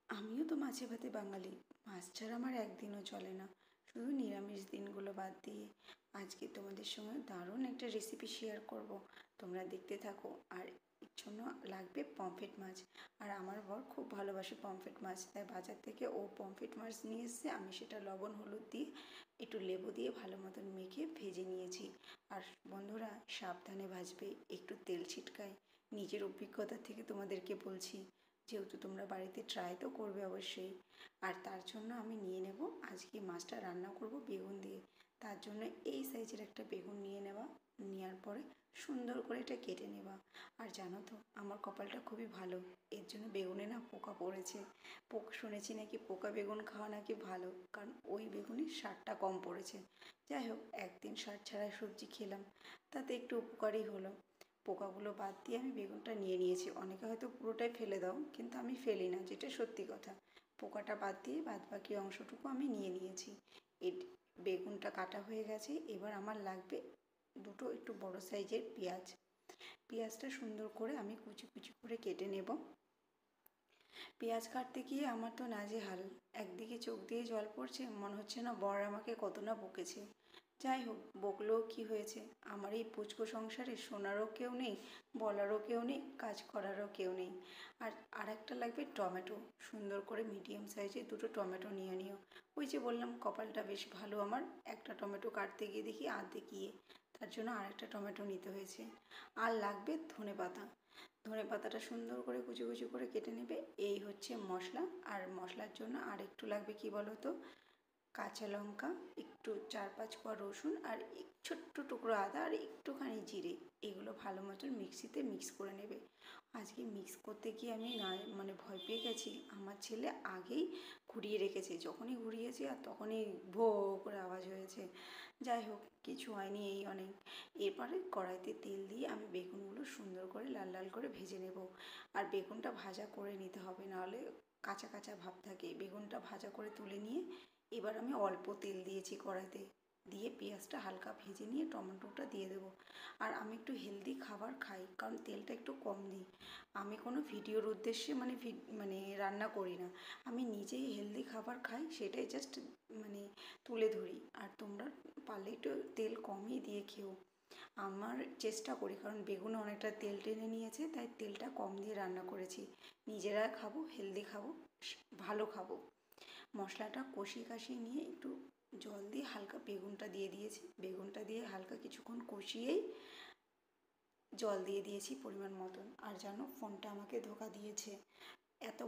আমিও তো মাছে ভাতে বাঙালি। মাছ ছাড়া আমার একদিনও চলে না, শুধু নিরামিষ দিনগুলো বাদ দিয়ে। আজকে তোমাদের সঙ্গে দারুণ একটা রেসিপি শেয়ার করব, তোমরা দেখতে থাকো। আর এর জন্য লাগবে পমফ্রেট মাছ। আর আমার বর খুব ভালোবাসে পমফ্রেট মাছ, তাই বাজার থেকে ও পমফ্রেট মাছ নিয়ে এসছে। আমি সেটা লবণ হলুদ দিয়ে একটু লেবু দিয়ে ভালো মতন মেখে ভেজে নিয়েছি। আর বন্ধুরা, সাবধানে ভাজবে, একটু তেল ছিটকায়। নিজের অভিজ্ঞতা থেকে তোমাদেরকে বলছি, যেহেতু তোমরা বাড়িতে ট্রাই তো করবে অবশ্যই। আর তার জন্য আমি নিয়ে নেব, আজকে মাছটা রান্না করব বেগুন দিয়ে। তার জন্য এই সাইজের একটা বেগুন নিয়ে নেওয়া, নেওয়ার পরে সুন্দর করে এটা কেটে নেওয়া। আর জানো তো, আমার কপালটা খুবই ভালো, এর জন্য বেগুনে না পোকা পড়েছে। শুনেছি নাকি পোকা বেগুন খাওয়া নাকি ভালো, কারণ ওই বেগুনের স্বাদটা কম পড়েছে। যাই হোক, একদিন স্বাদ ছাড়া সবজি খেলাম, তাতে একটু উপকারই হলো। পোকাগুলো বাদ দিয়ে আমি বেগুনটা নিয়ে নিয়েছি। অনেকে হয়তো পুরোটাই ফেলে দাও, কিন্তু আমি ফেলি না, যেটা সত্যি কথা। পোকাটা বাদ দিয়ে বাদ বাকি অংশটুকু আমি নিয়ে নিয়েছি। এই বেগুনটা কাটা হয়ে গেছে। এবার আমার লাগবে দুটো একটু বড় সাইজের পেঁয়াজ। পেঁয়াজটা সুন্দর করে আমি কুচি কুচি করে কেটে নেব। পেঁয়াজ কাটতে গিয়ে আমার তো নাজেহাল, একদিকে চোখ দিয়ে জল পড়ছে, মনে হচ্ছে না বর আমাকে কত না বকেছে। যাই হোক, বকলেও কি হয়েছে, আমার এই পুচকো সংসারে শোনারও কেউ নেই, বলারও কেউ নেই, কাজ করারও কেউ নেই। আর আরেকটা লাগবে টমেটো। সুন্দর করে মিডিয়াম সাইজের দুটো টমেটো নিয়ে নিও। ওই যে বললাম কপালটা বেশ ভালো আমার, একটা টমেটো কাটতে গিয়ে দেখি আধে গিয়ে, তার জন্য আরেকটা টমেটো নিতে হয়েছে। আর লাগবে ধনেপাতা। ধনেপাতাটা সুন্দর করে কুচি কুচি করে কেটে নেবে। এই হচ্ছে মশলা। আর মশলার জন্য আর একটু লাগবে কি বলো তো, কাঁচা লঙ্কা, একটু 4-5 কোয়া রসুন, আর ছোট্ট টুকরো আদা, আর একটুখানি জিরে। এগুলো ভালো মতন মিক্সিতে মিক্স করে নেবে। আজকে মিক্স করতে গিয়ে আমি না মানে ভয় পেয়ে গেছি। আমার ছেলে আগেই ঘুরিয়ে রেখেছে, যখনই ঘুরিয়েছি আর তখনই ভো করে আওয়াজ হয়েছে। যাই হোক, কিছু হয়নি, এই অনেক। এরপরে কড়াইতে তেল দিয়ে আমি বেগুনগুলো সুন্দর করে লাল লাল করে ভেজে নেব। আর বেগুনটা ভাজা করে নিতে হবে, নাহলে কাঁচা কাঁচা ভাব থাকে। বেগুনটা ভাজা করে তুলে নিয়ে এবার আমি অল্প তেল দিয়েছি কড়াইতে, দিয়ে পেঁয়াজটা হালকা ভেজে নিয়ে টমেটোটা দিয়ে দেবো। আর আমি একটু হেলদি খাবার খাই, কারণ তেলটা একটু কম দিই। আমি কোনো ভিডিওর উদ্দেশ্যে মানে রান্না করি না, আমি নিজেই হেলদি খাবার খাই, সেটাই জাস্ট মানে তুলে ধরি। আর তোমরা পারলে একটু তেল কমই দিয়ে খেও। আমার চেষ্টা করি, কারণ বেগুনে অনেকটা তেল টেনে নিয়েছে, তাই তেলটা কম দিয়ে রান্না করেছি। নিজেরা খাবো, হেলদি খাবো, ভালো খাবো। মশলাটা কষিয়ে কাশিয়ে নিয়ে একটু জল দিয়ে হালকা বেগুনটা দিয়ে দিয়েছি। বেগুনটা দিয়ে হালকা কিছুক্ষণ কষিয়েই জল দিয়ে দিয়েছি পরিমাণ মতন। আর জানো, ফোনটা আমাকে ধোঁকা দিয়েছে। এত